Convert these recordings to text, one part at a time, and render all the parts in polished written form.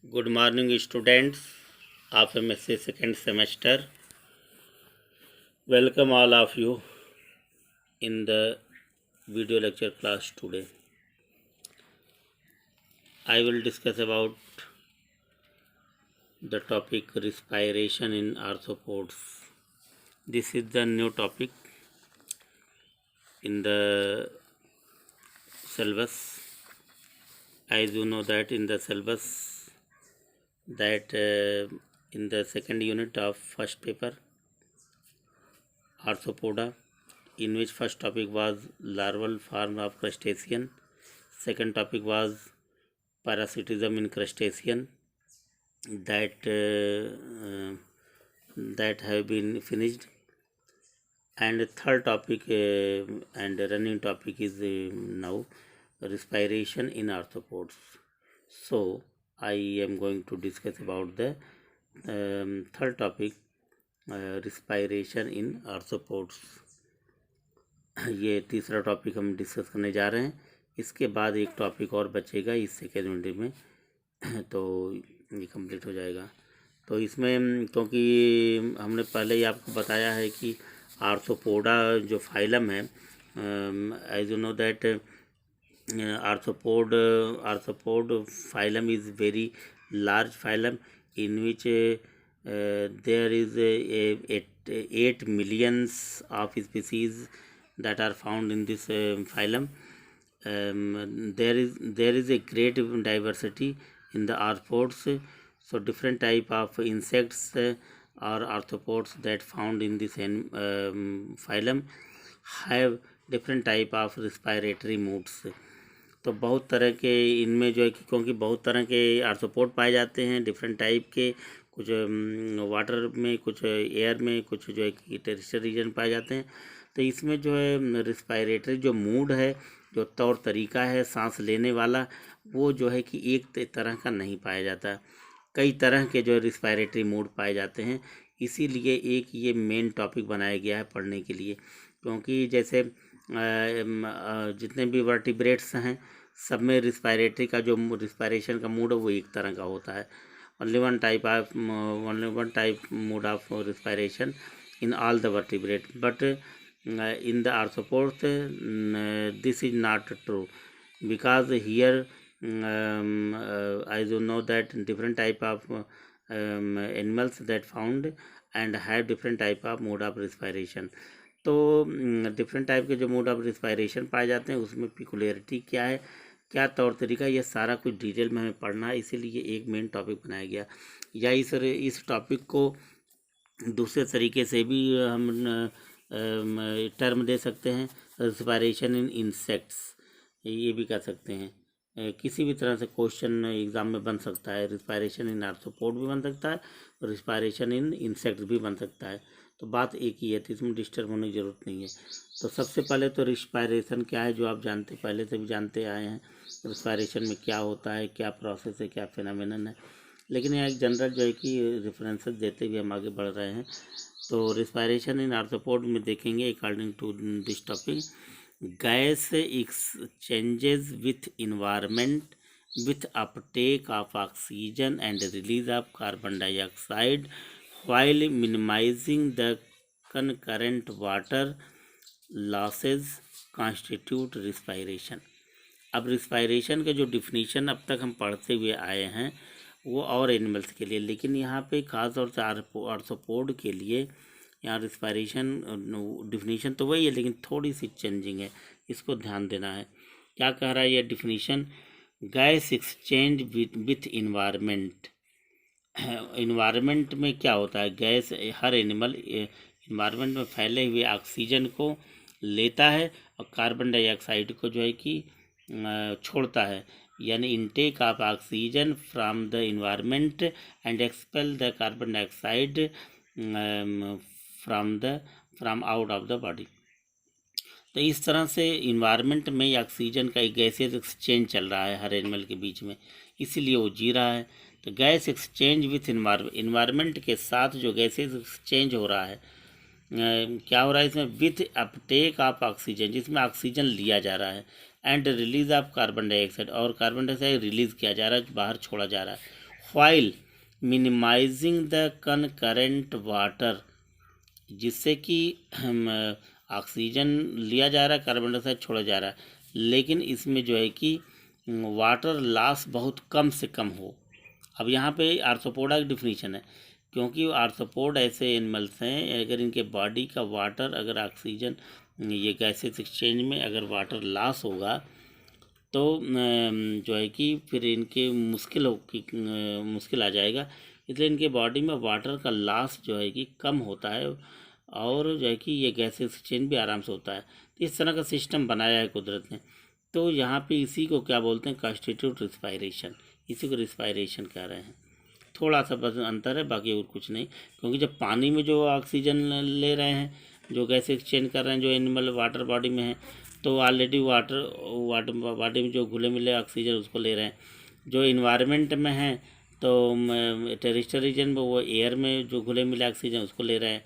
Good morning, students of MSc second semester. Welcome all of you in the video lecture class today. I will discuss about the topic respiration in arthropods. This is the new topic in the syllabus. As you know that in the syllabus that in the second unit of first paper arthropoda, in which first topic was larval form of crustacean, second topic was parasitism in crustacean, that have been finished, and third topic and running topic is now respiration in arthropods. So I am going to discuss about the third topic, respiration in arthropods. ये तीसरा topic हम discuss करने जा रहे हैं। इसके बाद एक टॉपिक और बचेगा इस सेकेंड यूनिट में, तो ये कंप्लीट हो जाएगा। तो इसमें क्योंकि हमने पहले ही आपको बताया है कि आर्थ्रोपोडा जो फाइलम है, as you know that arthropod phylum is very large phylum in which there is a 8 millions of species that are found in this phylum. There is a great diversity in the arthropods. So different type of insects or arthropods that found in this phylum have different type of respiratory modes. तो बहुत तरह के इनमें जो है कि क्योंकि बहुत तरह के आर्थ्रोपोड पाए जाते हैं डिफरेंट टाइप के, कुछ वाटर में, कुछ एयर में, कुछ जो है कि टेरेस्ट्रियल रीजन पाए जाते हैं। तो इसमें जो है रिस्पायरेटरी जो मूड है, जो तौर तरीका है सांस लेने वाला, वो जो है कि एक तरह का नहीं पाया जाता। कई तरह के जो रिस्पायरेटरी मूड पाए जाते हैं। इसीलिए एक ये मेन टॉपिक बनाया गया है पढ़ने के लिए, क्योंकि जैसे जितने भी वर्टिब्रेट्स हैं सब में रिस्पायरेटरी का जो रिस्पायरेशन का मूड है वो एक तरह का होता है। only one type mode of respiration in all the vertebrate, but in the arthropods this is not true, because here as you know that different type of animals that found and have different type of mode of respiration. तो different type के जो mode of respiration पाए जाते हैं उसमें पिकुलरिटी क्या है, क्या तौर तरीका, ये सारा कुछ डिटेल में हमें पढ़ना है। इसीलिए एक मेन टॉपिक बनाया गया। या इस टॉपिक को दूसरे तरीके से भी हम टर्म दे सकते हैं, रिस्पायरेशन इन इंसेक्ट्स, ये भी कह सकते हैं। किसी भी तरह से क्वेश्चन एग्ज़ाम में बन सकता है। रिस्पायरेशन इन आर्थ्रोपोड भी बन सकता है और रिस्पायरेशन इन इंसेक्ट्स भी बन सकता है। तो बात एक ही है, तो इसमें डिस्टर्ब होने की ज़रूरत नहीं है। तो सबसे पहले तो रिस्पायरेशन क्या है, जो आप जानते पहले से भी जानते आए हैं। रिस्पायरेशन में क्या होता है, क्या प्रोसेस है, क्या फिनोमेनन है, लेकिन यहाँ एक जनरल जो है कि रेफरेंसेस देते हुए हम आगे बढ़ रहे हैं। तो रिस्पायरेशन इन आर्थ्रोपोड में देखेंगे according to this topic, gas exchanges with environment with uptake of oxygen and release of carbon dioxide while minimizing the concurrent water losses constitute respiration. अब रिस्पायरेशन के जो डिफिनीशन अब तक हम पढ़ते हुए आए हैं वो और एनिमल्स के लिए, लेकिन यहाँ पे खास तौर से आर्थ्रोपोड के लिए यहाँ रिस्पायरेशन डिफिनीशन तो वही है लेकिन थोड़ी सी चेंजिंग है, इसको ध्यान देना है। क्या कह रहा है ये definition, gas exchange with environment. Environment में क्या होता है, गैस, हर एनिमल इन्वायरमेंट में फैले हुए ऑक्सीजन को लेता है और कार्बन डाइऑक्साइड को जो है कि छोड़ता है, यानी intake of oxygen from the environment and expel the carbon dioxide from out of the body. तो इस तरह से इन्वायरमेंट में ऑक्सीजन का एक गैसेज एक्सचेंज चल रहा है हर एनिमल के बीच में, इसीलिए वो जी रहा है। तो गैस एक्सचेंज विथ इन्वायरमेंट के साथ जो गैसेज एक्सचेंज हो रहा है, क्या हो रहा है इसमें, विथ अपटेक ऑफ ऑक्सीजन, जिसमें ऑक्सीजन लिया जा रहा है, and release of carbon dioxide, और कार्बन डाइऑक्साइड रिलीज किया जा रहा है, बाहर छोड़ा जा रहा है, while minimizing the concurrent water, जिससे कि ऑक्सीजन लिया जा रहा है, कार्बन डाइऑक्साइड छोड़ा जा रहा है, लेकिन इसमें जो है कि वाटर लॉस बहुत कम से कम हो। अब यहाँ पे आर्थ्रोपोडा की डिफिनीशन है, क्योंकि आर्थ्रोपोड ऐसे एनिमल्स हैं, अगर इनके बॉडी का वाटर, अगर ऑक्सीजन ये गैसेस एक्सचेंज में अगर वाटर लॉस होगा तो जो है कि फिर इनके मुश्किल आ जाएगा। इसलिए इनके बॉडी में वाटर का लॉस जो है कि कम होता है और जो है कि ये गैस एक्सचेंज भी आराम से होता है। तो इस तरह का सिस्टम बनाया है कुदरत ने। तो यहाँ पे इसी को क्या बोलते हैं, कॉन्स्टिट्यूट रिस्पायरेशन, इसी को रिस्पायरेशन कह रहे हैं। थोड़ा सा बस अंतर है, बाकी और कुछ नहीं। क्योंकि जब पानी में जो ऑक्सीजन ले रहे हैं, जो गैस एक्सचेंज कर रहे हैं, जो एनिमल वाटर बॉडी में है, तो ऑलरेडी वाटर बॉडी में जो घुले मिले ऑक्सीजन उसको ले रहे हैं। जो इन्वायरमेंट में है तो टेरेस्ट्रियल रीजन में वो एयर में जो घुले मिले ऑक्सीजन उसको ले रहे हैं।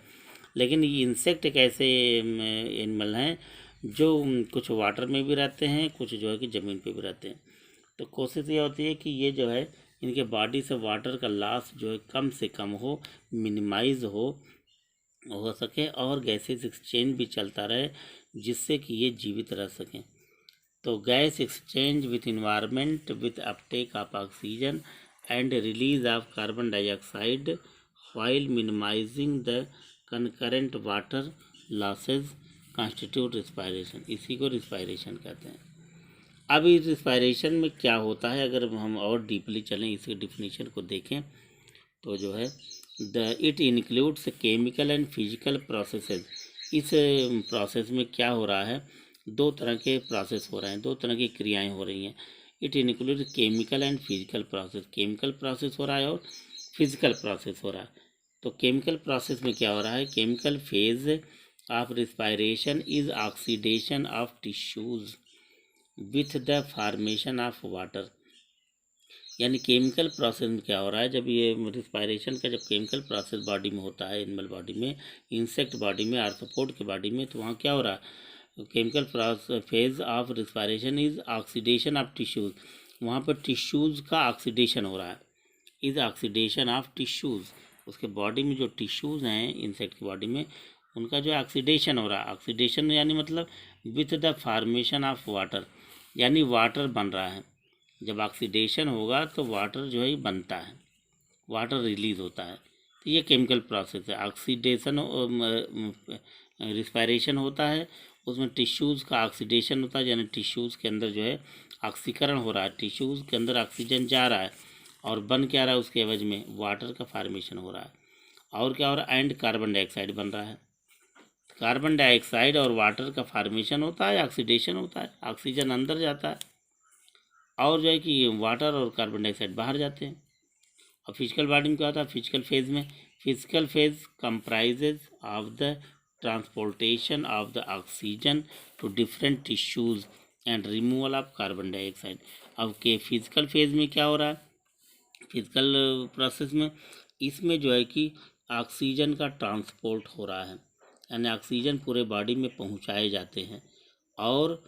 लेकिन ये इंसेक्ट एक ऐसे एनिमल हैं जो कुछ वाटर में भी रहते हैं, कुछ जो है कि ज़मीन पे भी रहते हैं। तो कोशिश ये होती है कि ये जो है इनके बॉडी से वाटर का लॉस जो है कम से कम हो, मिनिमाइज हो सके और गैसेस एक्सचेंज भी चलता रहे, जिससे कि ये जीवित रह सकें। तो gas exchange with environment with uptake of oxygen and release of carbon dioxide while minimising the concurrent water losses constitute respiration, इसी को रिस्पायरेशन कहते हैं। अब इस रिस्पायरेशन में क्या होता है, अगर हम और डीपली चलें, इसके डिफिनीशन को देखें तो जो है it includes chemical and physical processes. इस प्रोसेस में क्या हो रहा है, दो तरह के प्रोसेस हो रहे हैं, दो तरह की क्रियाएं हो रही हैं। It include chemical and physical process, chemical process हो रहा है और फिजिकल प्रोसेस हो रहा है। तो केमिकल प्रोसेस में क्या हो रहा है, chemical phase of respiration is oxidation of tissues with the formation of water. यानी केमिकल प्रोसेस में क्या हो रहा है, जब ये रिस्पायरेशन का जब केमिकल प्रोसेस बॉडी में होता है, एनिमल बॉडी में, इंसेक्ट बॉडी में, आर्थ्रोपोड के बॉडी में, तो वहाँ क्या हो रहा है, chemical phase of respiration is oxidation of tissues. वहाँ पर टिश्यूज़ का ऑक्सीडेशन हो रहा है, इज ऑक्सीडेशन ऑफ टिश्यूज़। उसके बॉडी में जो टिश्यूज़ हैं इंसेक्ट की बॉडी में, उनका जो ऑक्सीडेशन हो रहा है। ऑक्सीडेशन यानी मतलब with the formation of water, यानी वाटर बन रहा है। जब ऑक्सीडेशन होगा तो वाटर जो है बनता है, वाटर रिलीज होता है। तो ये केमिकल प्रोसेस है। ऑक्सीडेशन रिस्पायरेशन होता है, उसमें टिश्यूज़ का ऑक्सीडेशन होता है, यानी टिश्यूज़ के अंदर जो है ऑक्सीकरण हो रहा है, टिश्यूज़ के अंदर ऑक्सीजन जा रहा है और बन क्या रहा है, उसके एवज में वाटर का फॉर्मेशन हो रहा है। और क्या हो रहा है, एंड कार्बन डाइऑक्साइड बन रहा है। कार्बन डाइऑक्साइड और वाटर का फॉर्मेशन होता है, ऑक्सीडेशन होता है, ऑक्सीजन अंदर जाता है और जो है कि वाटर और कार्बन डाइऑक्साइड बाहर जाते हैं। और फिजिकल बॉडी में क्या होता है, फिजिकल फेज में, physical phase comprises of the transportation of the oxygen to different tissues and removal of carbon dioxide. अब के फिजिकल फेज में क्या हो रहा है, फिजिकल प्रोसेस में, इसमें जो है कि ऑक्सीजन का ट्रांसपोर्ट हो रहा है, यानी ऑक्सीजन पूरे बॉडी में पहुंचाए जाते हैं और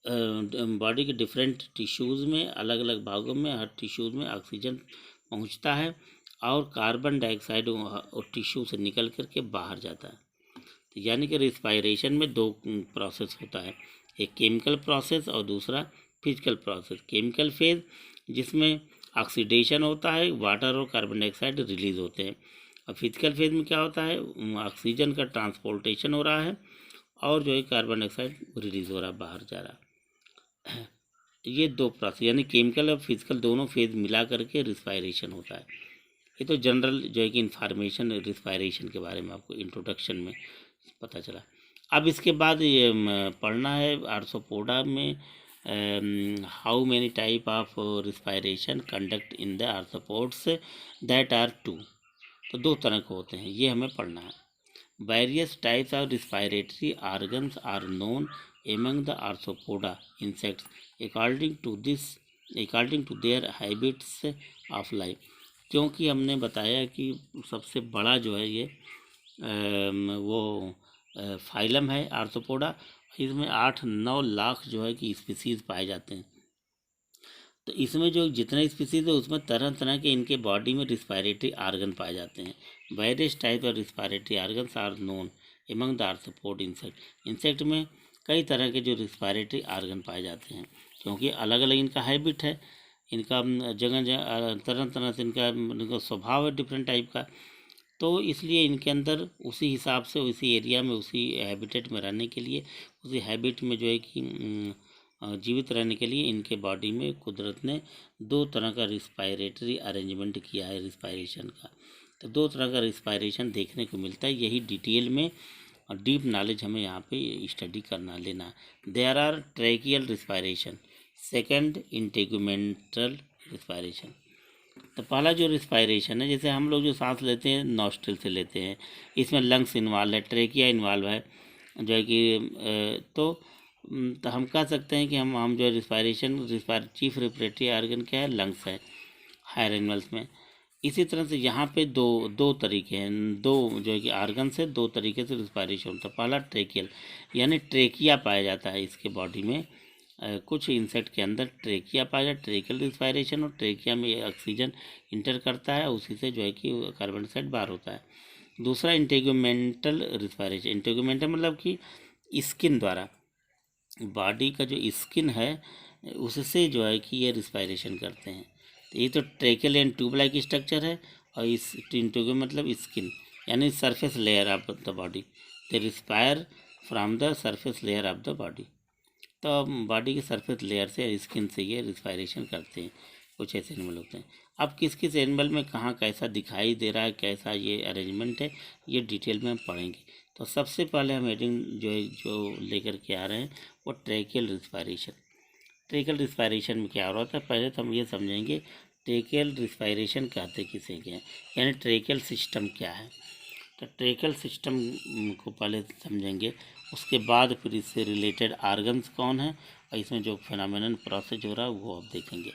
बॉडी के डिफरेंट टिश्यूज़ में, अलग अलग भागों में, हर टिश्यूज़ में ऑक्सीजन पहुंचता है और कार्बन डाइऑक्साइड और टिश्यू से निकल कर के बाहर जाता है। तो यानी कि रिस्पायरेशन में दो प्रोसेस होता है, एक केमिकल प्रोसेस और दूसरा फिजिकल प्रोसेस। केमिकल फेज जिसमें ऑक्सीडेशन होता है, वाटर और कार्बन डाइऑक्साइड रिलीज होते हैं। और फिजिकल फेज में क्या होता है, ऑक्सीजन का ट्रांसपोर्टेशन हो रहा है और जो है कार्बन डाइऑक्साइड रिलीज हो रहा है, बाहर जा रहा है। ये दो प्रोसेस यानी केमिकल और फिजिकल दोनों फेज मिला करके रिस्पायरेशन होता है। ये तो जनरल जो है कि इंफॉर्मेशन रिस्पायरेशन के बारे में आपको इंट्रोडक्शन में पता चला। अब इसके बाद ये पढ़ना है आर्थ्रोपोडा में how many type of respiration conduct in the arthropods, that are two. तो दो तरह के होते हैं, ये हमें पढ़ना है। Various types of respiratory organs are known among the arthropoda insects according to their habits of life। क्योंकि हमने बताया कि सबसे बड़ा जो है ये वो फाइलम है आर्थ्रोपोडा, इसमें 8-9 लाख जो है कि स्पीसीज पाए जाते हैं। तो इसमें जो जितने स्पीसीज है उसमें तरह तरह के इनके बॉडी में रिस्पायरेटरी आर्गन पाए जाते हैं। Various type of respiratory organs are known among the arthropod insect. Insect में कई तरह के जो रिस्पायरेटरी आर्गन पाए जाते हैं, क्योंकि अलग अलग इनका हैबिट है, इनका जगह जगह तरह तरह से इनका स्वभाव है डिफरेंट टाइप का, तो इसलिए इनके अंदर उसी हिसाब से उसी एरिया में उसी हैबिटेट में रहने के लिए, उसी हैबिट में जो है कि जीवित रहने के लिए इनके बॉडी में कुदरत ने दो तरह का रिस्पायरेटरी अरेंजमेंट किया है रिस्पायरेशन का। तो दो तरह का रिस्पायरेशन देखने को मिलता है, यही डिटेल में और डीप नॉलेज हमें यहाँ पे स्टडी करना लेना। There are tracheal respiration, second integumental respiration. तो पहला जो रिस्पायरेशन है, जैसे हम लोग जो सांस लेते हैं नॉस्ट्रिल से लेते हैं, इसमें लंग्स इन्वॉल्व है, ट्रेकिया इन्वॉल्व है, जो है कि तो हम कह सकते हैं कि हम जो है रिस्पायरेशन चीफ रेस्पिरेटरी ऑर्गन क्या है, लंग्स है हायर एनिमल्स में। इसी तरह से यहाँ पे दो तरीके हैं, दो जो है कि आर्गन से दो तरीके से रिस्पायरेशन होता है। पहला ट्रेकियल, यानी ट्रेकिया पाया जाता है इसके बॉडी में, कुछ इंसेक्ट के अंदर ट्रेकिया पाया जाता है, ट्रेकियल रिस्पायरेशन, और ट्रेकिया में ऑक्सीजन इंटर करता है, उसी से जो है कि कार्बन डाइऑक्साइड बाहर होता है। दूसरा इंटेगुमेंटल रिस्पायरेशन, इंटेगुमेंटल मतलब कि स्किन द्वारा, बॉडी का जो स्किन है उससे जो है कि ये रिस्पायरेशन करते हैं। तो ये तो tracheal and tube like structure है, और इस इंटेगु मतलब स्किन यानी surface layer of the body, they respire from the surface layer of the body. तो बॉडी के सरफेस लेयर से, स्किन से ये रिस्पायरेशन करते हैं, कुछ ऐसे एनिमल होते हैं। अब किस किस एनिमल में कहाँ कैसा दिखाई दे रहा है, कैसा ये अरेंजमेंट है, ये डिटेल में हम पढ़ेंगे। तो सबसे पहले हम हेडिंग जो लेकर के आ रहे हैं वो ट्रेकियल रिस्पायरेशन। ट्रेकियल रिस्पायरेशन में क्या हो रहा था, पहले तो हम ये समझेंगे ट्रेकियल रिस्पायरेशन कहते किसे क्या है, यानी ट्रेकियल सिस्टम क्या है। तो ट्रेकियल सिस्टम को पहले समझेंगे, उसके बाद फिर इससे रिलेटेड आर्गन्स कौन है और इसमें जो फिनोमेनन प्रोसेस हो रहा है वो आप देखेंगे।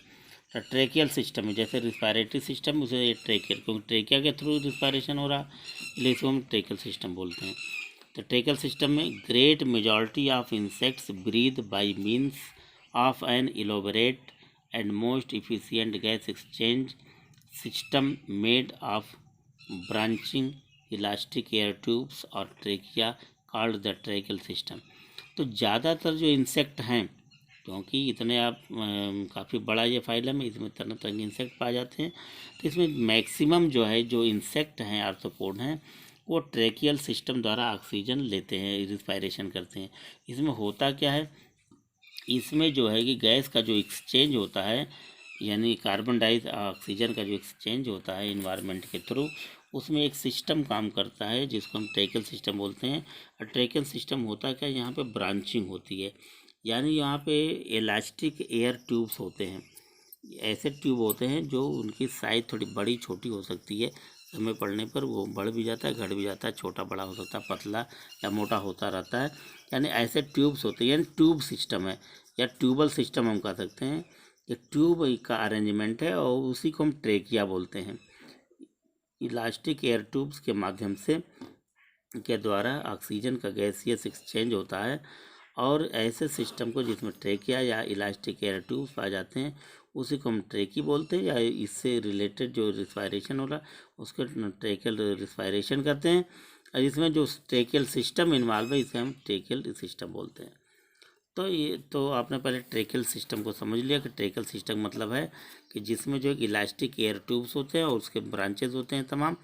तो ट्रेकियल सिस्टम में जैसे रिस्पायरेटरी सिस्टम, उसे ट्रेकियल, क्योंकि ट्रेकिया के थ्रू रिस्पायरेशन हो रहा, इसलिए इसको हम ट्रेकियल सिस्टम बोलते हैं। तो ट्रेकियल सिस्टम में great majority of insects breathe by means of an elaborate and most efficient gas exchange system made of branching elastic air tubes और trachea called the tracheal system. तो ज़्यादातर जो insect हैं, क्योंकि इतने आप काफ़ी बड़ा ये फाइलम है, इसमें तरह तरह के इंसेक्ट पाए जाते हैं, तो इसमें मैक्सिमम जो है जो इंसेक्ट हैं आर्थ्रोपोड हैं वो ट्रेकियल सिस्टम द्वारा ऑक्सीजन लेते हैं, रिस्पायरेशन करते हैं। इसमें होता क्या है, इसमें जो है कि गैस का जो एक्सचेंज होता है, यानी कार्बन डाइऑक्साइड ऑक्सीजन का जो एक्सचेंज होता है इन्वायरमेंट के थ्रू, उसमें एक सिस्टम काम करता है जिसको हम ट्रेकियल सिस्टम बोलते हैं। और ट्रेकियल सिस्टम होता क्या है, यहाँ पे ब्रांचिंग होती है, यानी यहाँ पे इलास्टिक एयर ट्यूब्स होते हैं। ऐसे ट्यूब होते हैं जो उनकी साइज थोड़ी बड़ी छोटी हो सकती है, समय पड़ने पर वो बढ़ भी जाता है, घट भी जाता है, छोटा बड़ा हो सकता है, पतला या मोटा होता रहता है। यानी ऐसे ट्यूब्स होते हैं, यानी ट्यूब सिस्टम है या ट्यूबल सिस्टम हम कह सकते हैं। ये ट्यूब का अरेंजमेंट है और उसी को हम ट्रेकिया बोलते हैं। इलास्टिक एयर ट्यूब्स के माध्यम से के द्वारा ऑक्सीजन का गैसियस एक्सचेंज होता है, और ऐसे सिस्टम को जिसमें ट्रेकिया या इलास्टिक एयर ट्यूब्स पाए जाते हैं उसी को हम ट्रेकी बोलते हैं, या इससे रिलेटेड जो रिस्पायरेशन हो रहा उसको ट्रेकियल रिस्पायरेशन करते हैं। और इसमें जो ट्रेकियल सिस्टम इन्वॉल्व है इसे हम ट्रेकियल सिस्टम बोलते हैं। तो ये तो आपने पहले ट्रेकियल सिस्टम को समझ लिया कि ट्रेकियल सिस्टम मतलब है कि जिसमें जो एक इलास्टिक एयर ट्यूब्स होते हैं और उसके ब्रांचेज होते हैं तमाम,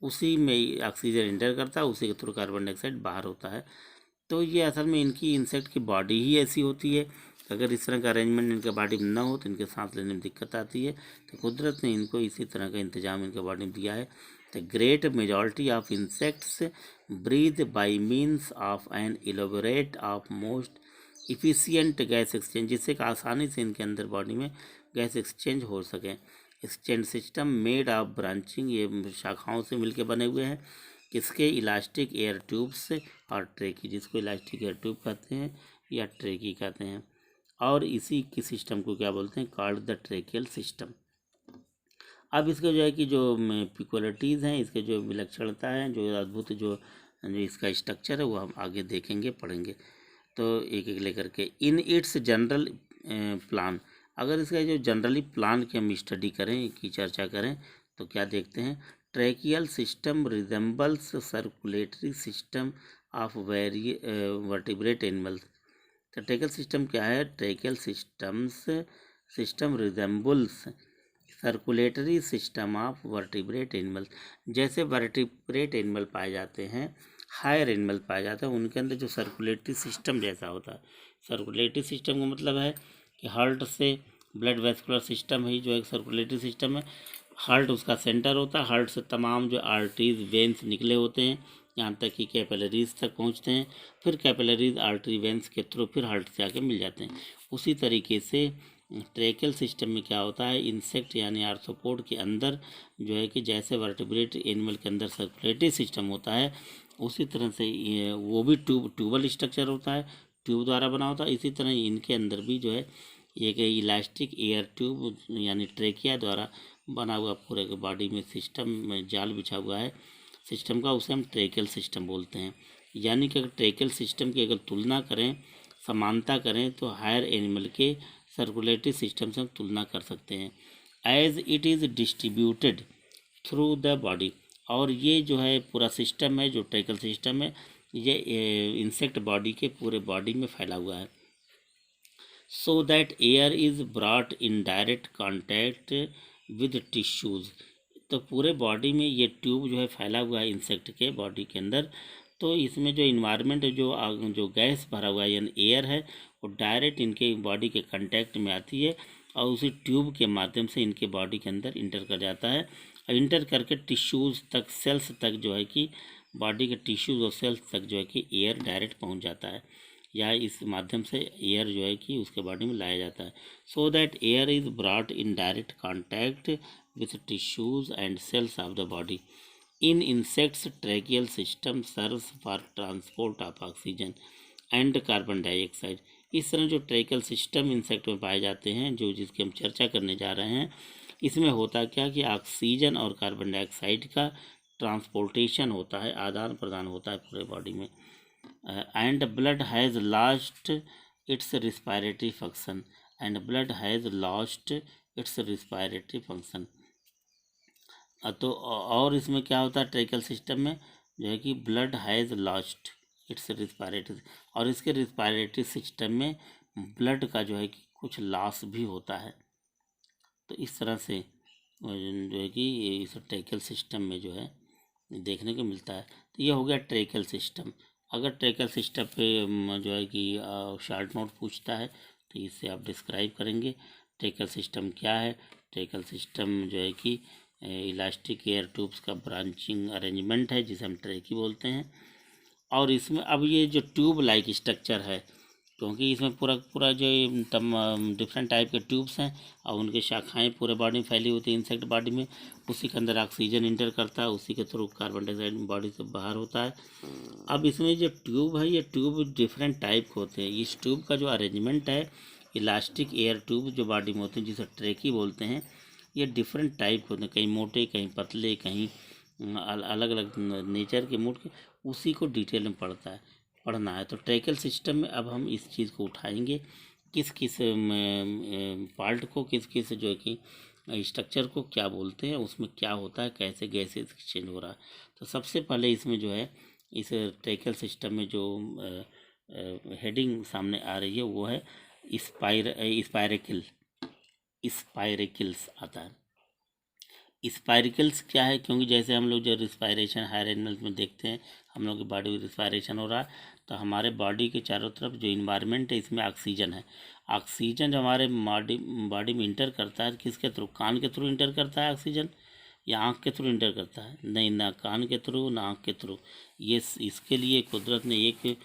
उसी में ऑक्सीजन इंटर करता है, उसी के थ्रू कार्बन डाइऑक्साइड बाहर होता है। तो ये असल में इनकी इंसेक्ट की बॉडी ही ऐसी होती है, अगर इस तरह का अरेंजमेंट इनके बॉडी में ना हो तो इनके सांस लेने में दिक्कत आती है। तो कुदरत ने इनको इसी तरह का इंतजाम इनके बॉडी में दिया है। The great majority of insects breathe by means of an elaborate of most efficient gas exchange, जिससे कि आसानी से इनके अंदर बॉडी में गैस एक्सचेंज हो सके। Exchange system made of branching, ये शाखाओं से मिलके बने हुए हैं, किसके, इलास्टिक एयर ट्यूब्स से और ट्रेकी, जिसको इलास्टिक एयर ट्यूब कहते हैं या ट्रेकी कहते हैं, और इसी की सिस्टम को क्या बोलते हैं, कॉल्ड द ट्रेकियल सिस्टम। अब इसके जो है कि जो पिक्युलरिटीज़ हैं, इसके जो विलक्षणता है, जो अद्भुत जो इसका स्ट्रक्चर है वो हम आगे देखेंगे, पढ़ेंगे। तो एक एक लेकर के इन इट्स जनरल प्लान, अगर इसका जो जनरली प्लान की हम स्टडी करें, की चर्चा करें, तो क्या देखते हैं, tracheal system resembles circulatory system of vertebrate animals. तो ट्रैकियल सिस्टम क्या है, tracheal system resembles circulatory system of vertebrate animals. जैसे वर्टिब्रेट एनिमल पाए जाते हैं, हायर एनिमल पाए जाते हैं, उनके अंदर जो सर्कुलेटरी सिस्टम जैसा होता है। सर्कुलेटरी सिस्टम का मतलब है कि हार्ट से ब्लड वेस्कुलर सिस्टम ही जो एक सर्कुलेटरी सिस्टम है। हार्ट उसका सेंटर होता है, हार्ट से तमाम जो आर्टरीज वेंस निकले होते हैं, यहाँ तक कि कैपिलरीज तक पहुँचते हैं, फिर कैपिलरीज आर्टरी वेंस के थ्रू फिर हार्ट से आके मिल जाते हैं। उसी तरीके से ट्रैकियल सिस्टम में क्या होता है, इंसेक्ट यानी आर्थ्रोपोड के अंदर जो है कि जैसे वर्टिब्रेट एनिमल के अंदर सर्कुलेटरी सिस्टम होता है, उसी तरह से वो भी ट्यूबल स्ट्रक्चर होता है, ट्यूब द्वारा बना होता है। इसी तरह इनके अंदर भी जो है एक इलास्टिक एयर ट्यूब यानी ट्रेकिया द्वारा बना हुआ पूरे के बॉडी में सिस्टम में जाल बिछा हुआ है सिस्टम का, उसे हम ट्रेकियल सिस्टम बोलते हैं। यानी कि अगर ट्रेकियल सिस्टम की अगर तुलना करें, समानता करें, तो हायर एनिमल के सर्कुलेटरी सिस्टम से हम तुलना कर सकते हैं। As it is distributed through the body, और ये जो है पूरा सिस्टम है, जो ट्रेकियल सिस्टम है, ये इंसेक्ट बॉडी के पूरे बॉडी में फैला हुआ है। So that air is brought in direct contact with tissues. तो पूरे बॉडी में ये ट्यूब जो है फैला हुआ है इंसेक्ट के बॉडी के अंदर। तो इसमें जो इन्वायरमेंट है, जो गैस भरा हुआ है यानी एयर है, वो डायरेक्ट इनके बॉडी के कांटेक्ट में आती है और उसी ट्यूब के माध्यम से इनके बॉडी के अंदर इंटर कर जाता है, और इंटर करके टिश्यूज़ तक, सेल्स तक जो है कि बॉडी के टिश्यूज़ और सेल्स तक जो है कि एयर डायरेक्ट पहुंच जाता है, या इस माध्यम से एयर जो है कि उसके बॉडी में लाया जाता है। So that air is brought in direct contact with tissues and cells of the body. In insects, tracheal system serves for transport of oxygen and carbon dioxide. इस तरह जो ट्रैकियल सिस्टम इंसेक्ट में पाए जाते हैं, जो जिसकी हम चर्चा करने जा रहे हैं, इसमें होता क्या कि ऑक्सीजन और कार्बन डाइऑक्साइड का ट्रांसपोर्टेशन होता है, आदान प्रदान होता है पूरे बॉडी में। And blood has lost its respiratory function, and blood has lost its respiratory function. तो और इसमें क्या होता है, ट्रैकियल सिस्टम में जो है कि blood has lost its respiratory, और इसके रिस्पायरेटरी सिस्टम में ब्लड का जो है कि कुछ लॉस भी होता है। तो इस तरह से जो है कि इस ट्रैकियल सिस्टम में जो है देखने को मिलता है। तो ये हो गया ट्रैकियल सिस्टम। अगर ट्रैकियल सिस्टम पे जो है कि शॉर्ट नोट पूछता है, तो इससे आप डिस्क्राइब करेंगे ट्रैकियल सिस्टम क्या है। ट्रैकियल सिस्टम जो है कि इलास्टिक एयर ट्यूब्स का ब्रांचिंग अरेंजमेंट है, जिसे हम ट्रैकी बोलते हैं। और इसमें अब ये जो ट्यूब लाइक स्ट्रक्चर है, क्योंकि इसमें पूरा जो डिफरेंट टाइप के ट्यूब्स हैं और उनकी शाखाएं पूरे बॉडी में फैली होती है इंसेक्ट बॉडी में, उसी के अंदर ऑक्सीजन इंटर करता है, उसी के थ्रू कार्बन डाइऑक्साइड बॉडी से बाहर होता है। अब इसमें जो ट्यूब है, ये ट्यूब डिफरेंट टाइप के होते हैं। इस ट्यूब का जो अरेंजमेंट है, इलास्टिक एयर ट्यूब जो बॉडी में होते हैं, जिसे ट्रैकी बोलते हैं, ये डिफरेंट टाइप के होते हैं, कहीं मोटे, कहीं पतले, कहीं अलग अलग नेचर के मूड के। उसी को डिटेल में पढ़ना है। तो ट्रैकियल सिस्टम में अब हम इस चीज़ को उठाएंगे, किस किस पार्ट को, किस किस जो है कि स्ट्रक्चर को क्या बोलते हैं, उसमें क्या होता है, कैसे गैसेज एक्सचेंज हो रहा है। तो सबसे पहले इसमें जो है, इस ट्रैकियल सिस्टम में जो हेडिंग सामने आ रही है, वो है स्पायरेकिल्स आता है। स्पायरिकल्स क्या है, क्योंकि जैसे हम लोग जो रिस्पायरेशन हायर एनिमल्स में देखते हैं, हम लोग की बॉडी में रिस्पायरेशन हो रहा है, तो हमारे बॉडी के चारों तरफ जो इन्वायरमेंट है, इसमें ऑक्सीजन है। ऑक्सीजन जो हमारे बॉडी में इंटर करता है, किसके थ्रू, कान के थ्रू इंटर करता है ऑक्सीजन, या आँख के थ्रू इंटर करता है? नहीं, ना कान के थ्रू ना आँख के थ्रू। ये इसके लिए कुदरत ने एक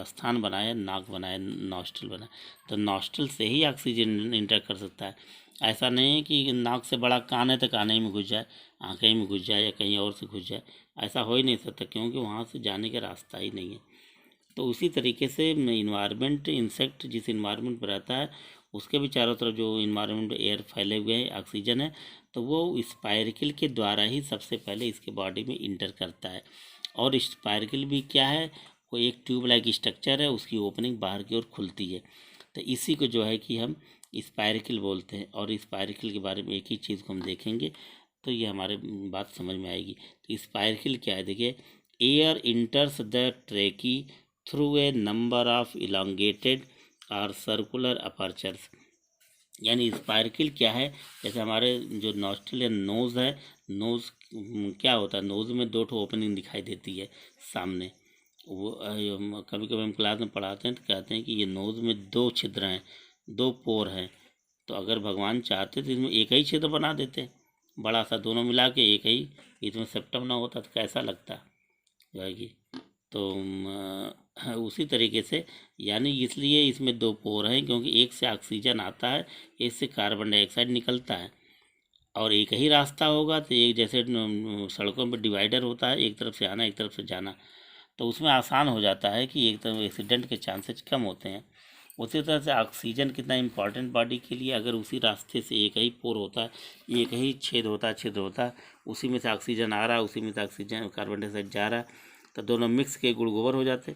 स्थान बनाया, नाक बनाया, नॉस्ट्रल बनाया। तो नॉस्ट्रल से ही ऑक्सीजन इंटर कर सकता है। ऐसा नहीं है कि नाक से बड़ा कान है तो कान ही में घुस जाए, आँखें में घुस जाए, या कहीं और से घुस जाए। ऐसा हो ही नहीं सकता, क्योंकि वहाँ से जाने का रास्ता ही नहीं है। तो उसी तरीके से इन्वायरमेंट, इंसेक्ट जिस इन्वायरमेंट पर रहता है, उसके भी चारों तरफ जो इन्वायरमेंट एयर फैले हुए हैं, ऑक्सीजन है, तो वो स्पायरिकल के द्वारा ही सबसे पहले इसके बॉडी में इंटर करता है। और स्पायरिकल भी क्या है, वो एक ट्यूब लाइक स्ट्रक्चर है, उसकी ओपनिंग बाहर की ओर खुलती है। तो इसी को जो है कि हम स्पायरिकल बोलते हैं। और स्पायरिकल के बारे में एक ही चीज़ को हम देखेंगे तो ये हमारे बात समझ में आएगी। तो स्पायरिकल क्या है, देखिए, air enters the trachea through a number of elongated और सर्कुलर अपर्चर्स। यानी स्पायरिकल क्या है, जैसे हमारे जो नॉस्ट्रल या नोज़ है, नोज़ क्या होता है, नोज़ में दो ठो ओपनिंग दिखाई देती है सामने। वो कभी कभी हम क्लास में पढ़ाते हैं तो कहते हैं कि ये नोज़ में दो छिद्र हैं, दो पोर हैं। तो अगर भगवान चाहते तो इसमें एक ही छिद्र बना देते, बड़ा सा, दोनों मिला के एक ही, इसमें सेप्टम ना होता तो कैसा लगता जाएगी। तो उसी तरीके से, यानी इसलिए इसमें दो पोर हैं क्योंकि एक से ऑक्सीजन आता है, एक से कार्बन डाइऑक्साइड निकलता है। और एक ही रास्ता होगा तो एक, जैसे सड़कों पर डिवाइडर होता है, एक तरफ से आना एक तरफ से जाना, तो उसमें आसान हो जाता है कि एक तरफ एक्सीडेंट के चांसेस कम होते हैं। उसी तरह से ऑक्सीजन कितना इम्पॉर्टेंट बॉडी के लिए, अगर उसी रास्ते से एक ही पोर होता है, एक ही छिद्र होता है, उसी में से ऑक्सीजन आ रहा है, उसी में से ऑक्सीजन कार्बन डाइऑक्साइड जा रहा है, तो दोनों मिक्स के गुड़ गोबर हो जाते,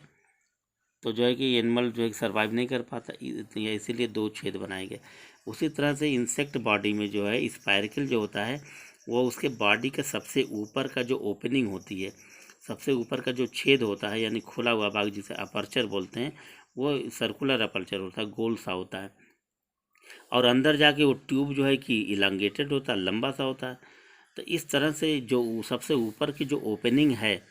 तो जो है कि एनिमल जो है सर्वाइव नहीं कर पाता, इसीलिए दो छेद बनाए गए। उसी तरह से इंसेक्ट बॉडी में जो है स्पायरिकल जो होता है, वो उसके बॉडी के सबसे ऊपर का जो ओपनिंग होती है, सबसे ऊपर का जो छेद होता है, यानी खुला हुआ भाग जिसे अपर्चर बोलते हैं, वो सर्कुलर अपर्चर होता है, गोल सा होता है। और अंदर जाके वो ट्यूब जो है कि इलांगेटेड होता है, लंबा सा होता है। तो इस तरह से जो सबसे ऊपर की जो ओपनिंग है,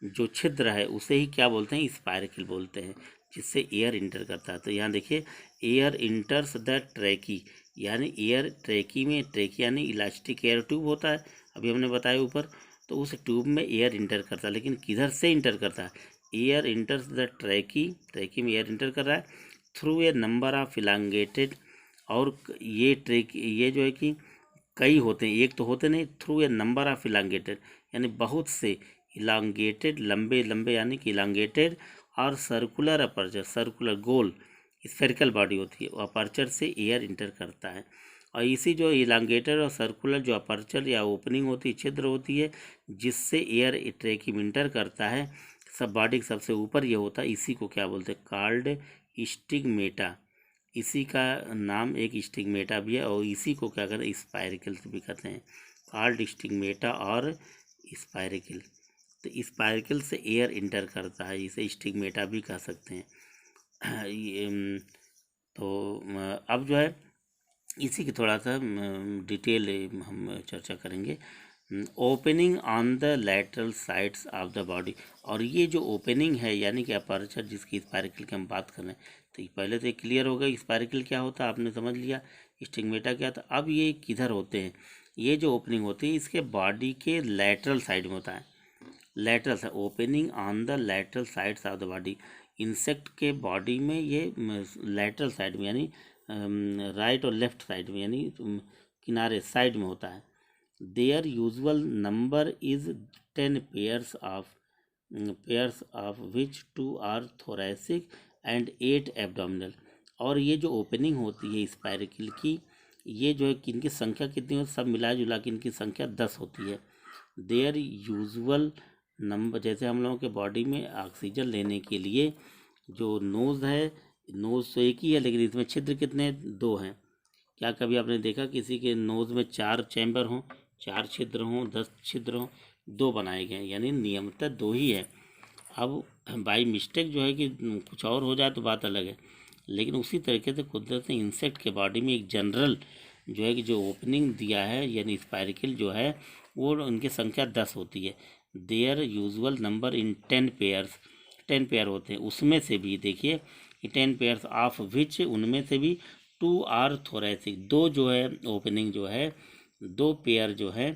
जो छिद्र है, उसे ही क्या बोलते हैं, स्पायरिकल बोलते हैं, जिससे एयर इंटर करता है। तो यहाँ देखिए, एयर इंटर्स द ट्रैकी, यानी एयर ट्रैकी में, ट्रैकी यानी इलास्टिक एयर ट्यूब होता है, अभी हमने बताया ऊपर, तो उस ट्यूब में एयर इंटर करता है, लेकिन किधर से इंटर करता है, एयर इंटर्स द ट्रैकी, ट्रैकी में एयर इंटर कर रहा है through a number of elongated. और ये जो है कि कई होते हैं, एक तो होते नहीं, through a number of elongated, यानी बहुत से इलांगेटेड, लंबे लंबे यानी कि इलांगेटेड, और सर्कुलर अपर्चर, सर्कुलर गोल स्फेरिकल बॉडी होती है, वो अपर्चर से एयर इंटर करता है। और इसी जो इलांगेटेड और सर्कुलर जो अपर्चर या ओपनिंग होती है, छिद्र होती है, जिससे एयर ट्रैकिंग इंटर करता है, सब बॉडी के सबसे ऊपर ये होता है, इसी को क्या बोलते हैं, कॉल्ड स्टिग्मेटा। इसी का नाम एक स्टिग्मेटा भी है, और इसी को क्या कहते हैं, स्पायरिकल भी कहते हैं, कॉल्ड स्टिग्मेटा और स्पायरिकल। तो स्पायरिकल से एयर इंटर करता है, इसे स्टिग्मेटा भी कह सकते हैं। तो अब जो है इसी की थोड़ा सा डिटेल हम चर्चा करेंगे। Opening on the lateral sides of the body, और ये जो ओपनिंग है यानी कि अपर्चर जिसकी स्पायरिकल की हम बात कर रहे हैं, तो पहले तो ये क्लियर हो गया स्पायरिकल क्या होता है, आपने समझ लिया स्टिग्मेटा क्या था। अब ये किधर होते हैं, ये जो ओपनिंग होती है इसके बॉडी के लैटरल साइड में होता है, lateral side, opening on the lateral sides of the body. Insect के बॉडी में ये लैटरल साइड में, यानी राइट और लेफ्ट साइड में, यानी किनारे साइड में होता है। Their usual number is 10 pairs of which 2 are thoracic and 8 abdominal. और ये जो ओपनिंग होती है स्पायरिकल की, ये जो है कि इनकी संख्या कितनी होती है, सब मिला जुला के इनकी संख्या 10 होती है। देयर यूजुअल नंबर, जैसे हम लोगों के बॉडी में ऑक्सीजन लेने के लिए जो नोज़ है, नोज़ तो एक ही है, लेकिन इसमें छिद्र कितने, दो हैं। क्या कभी आपने देखा किसी के नोज़ में 4 चैम्बर हों, 4 छिद्र हों, 10 छिद्र हों, 2 बनाए गए हैं, यानी नियमतः 2 ही है। अब बाई मिस्टेक जो है कि कुछ और हो जाए तो बात अलग है, लेकिन उसी तरीके से कुदरत ने इंसेक्ट के बॉडी में एक जनरल जो है कि जो ओपनिंग दिया है, यानी स्पायरिकल जो है, वो उनकी संख्या 10 होती है। Their usual number in 10 pairs, 10 pair होते हैं, उसमें से भी देखिए 10 पेयर्स ऑफ विच, उनमें से भी 2 आर थोरैसिक, 2 जो है ओपनिंग जो है, 2 पेयर जो है,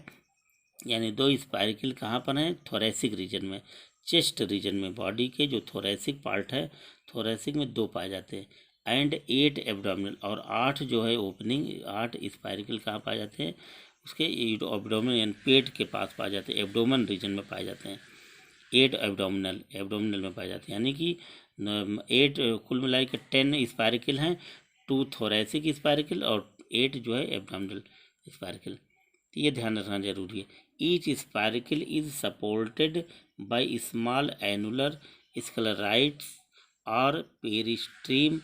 यानी 2 स्पायरिकल कहाँ पर हैं, थोरैसिक रीजन में, चेस्ट रीजन में, बॉडी के जो थोरैसिक पार्ट है, थोरैसिक में 2 पाए जाते हैं। एंड 8 एब्डोमिनल, और 8 जो है ओपनिंग, 8 स्पायरिकल कहाँ पाए जाते हैं, उसके एब्डोमिनल यानी पेट के पास पाए जाते हैं, एब्डोमन रीजन में पाए जाते हैं। 8 एब्डोमिनल में पाए जाते हैं, यानी कि 8 कुल मिला के 10 स्पायरिकल हैं, 2 थोरैसिक स्पायरिकल और 8 जो है एब्डोमिनल स्पायरिकल। तो ये ध्यान रखना जरूरी है। Each spiracle is supported by small annular sclerites और peritreme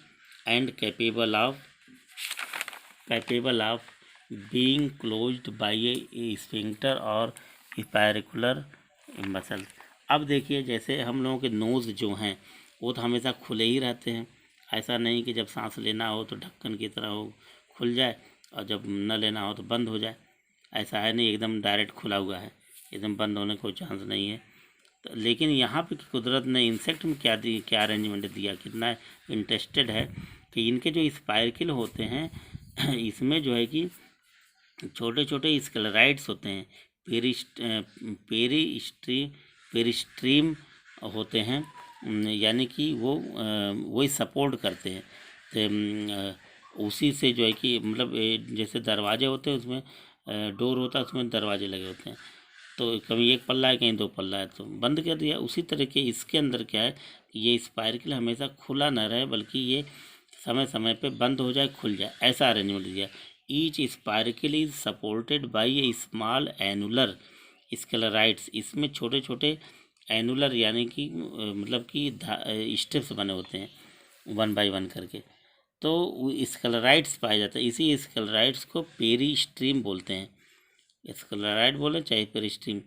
and capable of capable of being closed by a sphincter और स्पायरिकुलर मसल। अब देखिए, जैसे हम लोगों के नोज़ जो हैं वो तो हमेशा खुले ही रहते हैं। ऐसा नहीं कि जब सांस लेना हो तो ढक्कन की तरह हो खुल जाए और जब न लेना हो तो बंद हो जाए। ऐसा है नहीं, एकदम डायरेक्ट खुला हुआ है, एकदम बंद होने का कोई चांस नहीं है। तो लेकिन यहाँ पे कुदरत ने इंसेक्ट में क्या अरेंजमेंट दिया, कितना इंटरेस्टेड है कि इनके जो स्पाइरकिल होते हैं इसमें जो है कि छोटे छोटे स्क्लेराइड्स होते हैं, पेरिस्ट्रीम होते हैं, यानी कि वो वही सपोर्ट करते हैं। उसी से जो है कि मतलब जैसे दरवाजे होते हैं उसमें डोर होता है, उसमें दरवाजे लगे होते हैं, तो कभी एक पल्ला है कहीं दो पल्ला है तो बंद कर दिया। उसी तरह के इसके अंदर क्या है कि ये स्पाइरकिल हमेशा खुला न रहे, बल्कि ये समय समय पे बंद हो जाए खुल जाए, ऐसा अरेंजमेंट दिया। Each spiracle is supported by a small annular sclerites. इसमें छोटे छोटे एनुलर यानी कि मतलब कि स्टेप्स बने होते हैं 1 बाई 1 करके, तो स्क्लेराइड्स पाए जाते हैं। इसी स्क्लेराइड्स को पेरिस्ट्रीम बोलते हैं, स्क्लेराइड बोले चाहे पेरिस्ट्रीम।